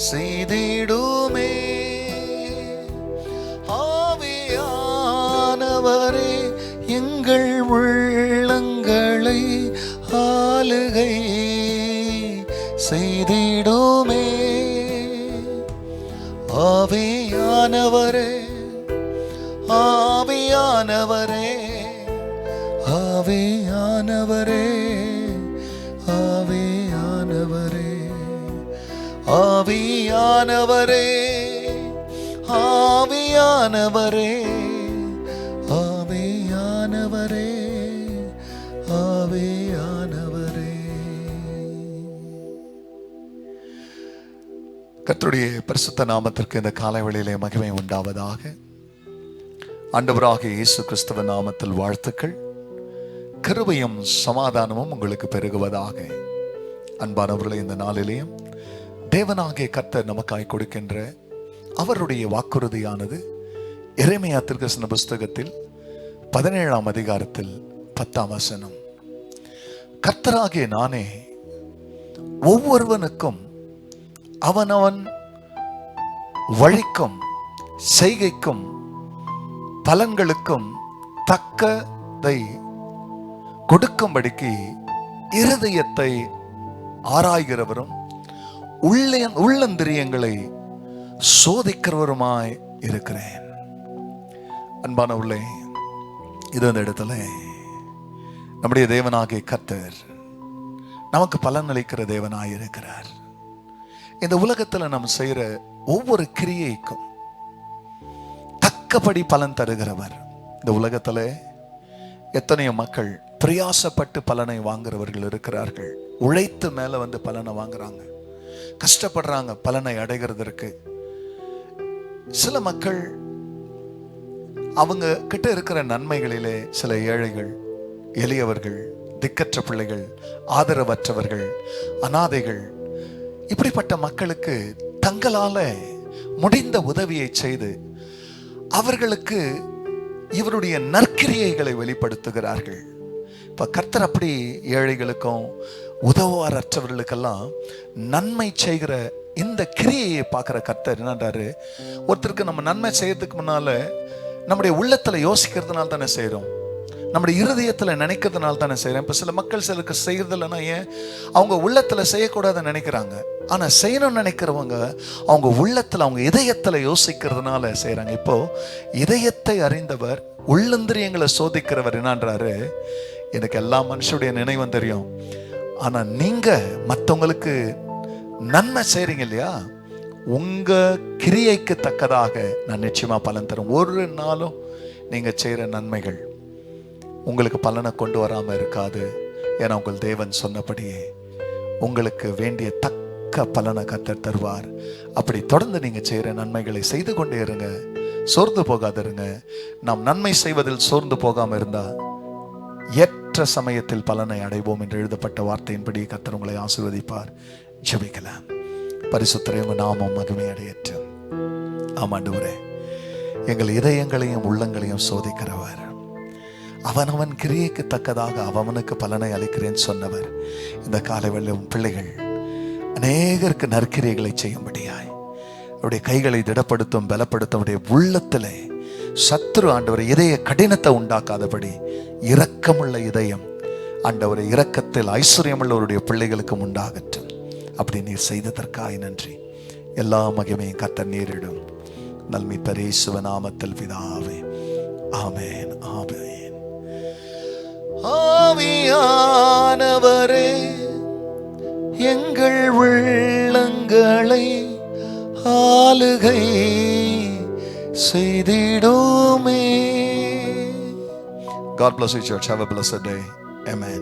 செய்திடுமே. ஆவியானவரே எங்கள் உள்ளங்களை ஆளுகை செய்திடுமே. ஆவியானவரே, ஆவியானவரே, ஆவியானவரே, ஆவியானவரே, ஆவியானவரே, ஆவியானவரே, ஆவியானவரே, ஆவியானவரே. கர்த்தருடைய பரிசுத்த நாமத்திற்கு இந்த காலைவேளையிலே மகிமை உண்டாவதாக. ஆண்டவராகிய இயேசு கிறிஸ்துவ நாமத்தில் வாழ்த்துக்கள். கிருபையும் சமாதானமும் உங்களுக்கு பெருகுவதாக. அன்பானவர்களே, இந்த நாளிலேயும் தேவனாகிய கர்த்தர் நமக்காய் கொடுக்கின்ற அவருடைய வாக்குறுதியானது எரேமியா தீர்க்கதரிசன புஸ்தகத்தில் 17ஆம் அதிகாரத்தில் 10ஆம் வசனம். கர்த்தராகிய நானே ஒவ்வொருவனுக்கும் அவனவன் வழிக்கும் செய்கைக்கும் பலன்களுக்கும் தக்கதை கொடுக்கும்படிக்கு இருதயத்தை ஆராய்கிறவரும் உள்ளந்திரியங்களை சோதிக்கிறவருமாய் இருக்கிறேன். அன்பானவர்களே, இது அந்த இடத்துல நம்முடைய தேவனாகிய கர்த்தர் நமக்கு பலன் அளிக்கிற தேவனாய் இருக்கிறார். இந்த உலகத்தில் நாம் செய்கிற ஒவ்வொரு கிரியைக்கும் தக்கபடி பலன் தருகிறவர். இந்த உலகத்தில் எத்தனையோ மக்கள் பிரயாசப்பட்டு பலனை வாங்குறவர்கள் இருக்கிறார்கள். உழைத்து மேல வந்து பலனை வாங்குறாங்க, கஷ்டப்படுறாங்க பலனை அடைகிறதற்கு. சில மக்கள் அவங்க கிட்ட இருக்கிற நன்மைகளிலே சில ஏழைகள், எளியவர்கள், திக்கற்ற பிள்ளைகள், ஆதரவற்றவர்கள், அனாதைகள், இப்படிப்பட்ட மக்களுக்கு தங்களால முடிந்த உதவியை செய்து அவர்களுக்கு இவருடைய நற்கிரியைகளை வெளிப்படுத்துகிறார்கள். இப்ப கர்த்தர் அப்படி ஏழைகளுக்கும் உதவாரற்றவர்களுக்கெல்லாம் நன்மை செய்கிற இந்த கிரியையை பார்க்கிற கர்த்தர் என்னன்றாரு, ஒருத்தருக்கு நம்ம நன்மை செய்யறதுக்கு முன்னால நம்முடைய உள்ளத்துல யோசிக்கிறதுனால தானே செய்யறோம், நம்முடைய இருதயத்துல நினைக்கிறதுனால தானே செய்யறோம். இப்ப சில மக்கள் சிலருக்கு செய்யறதில்லைன்னா ஏன், அவங்க உள்ளத்துல செய்யக்கூடாதுன்னு நினைக்கிறாங்க. ஆனா செய்யணும்னு நினைக்கிறவங்க அவங்க உள்ளத்துல, அவங்க இதயத்துல யோசிக்கிறதுனால செய்யறாங்க. இப்போ இதயத்தை அறிந்தவர், உள்ளந்திரியங்களை சோதிக்கிறவர் என்னன்றாரு, எனக்கு எல்லா மனுஷனுடைய நினைவும் தெரியும், ஆனா நீங்க மற்றவங்களுக்கு நன்மை செய்றீங்க இல்லையா, உங்க கிரியைக்கு தக்கதாக நான் நிச்சயமா பலன் தரும். ஒரு நாளும் நீங்க செய்யற நன்மைகள் உங்களுக்கு பலனை கொண்டு வராம இருக்காது. ஏன்னா உங்கள் தேவன் சொன்னபடியே உங்களுக்கு வேண்டிய தக்க பலனை கர்த்தர் தருவார். அப்படி தொடர்ந்து நீங்க செய்யற நன்மைகளை செய்து கொண்டே இருங்க, சோர்ந்து போகாதிருங்க. நாம் நன்மை செய்வதில் சோர்ந்து போகாம இருந்தா ஏற்ற சமயத்தில் பலனை அடைவோம் என்று எழுதப்பட்ட வார்த்தையின்படி கர்த்தர் உங்களை ஆசீர்வதிப்பார். ஜெபிக்கலாம். பரிசுத்தரே, உங்க நாமம் மகிமை அடையட்டும். ஆமாண்டவரே, எங்கள் இதயங்களையும் உள்ளங்களையும் சோதிக்கிறவர், அவனவன் கிரியைக்கு தக்கதாக அவனுக்கு பலனை அளிக்கிறேன்னு சொன்னவர், இந்த காலைவெளியும் பிள்ளைகள் அநேகருக்கு நற்கிரியைகளை செய்யும்படியாய் அவருடைய கைகளை திடப்படுத்தும், பலப்படுத்தும். அவருடைய உள்ளத்திலே சத்துரு ஆண்டவர் இதய கடினத்தை உண்டாக்காதபடி இரக்கமுள்ள இதயம் ஆண்டவர் இரக்கத்தில் ஐஸ்வர்யமுள்ளவருடைய பிள்ளைகளுக்கும் உண்டாகட்டும். அப்படி நீர் செய்ததற்காய் நன்றி. எல்லா மகிமையும் கர்த்தர் நேரிடும். நல்மீட்பர் இயேசுவின் நாமத்தில் பிதாவே, ஆமென், ஆமென். ஆவியானவரே எங்கள் உள்ளங்களை ஆளுகை செய்திடுமே. God bless you, church. Have a blessed day. Amen.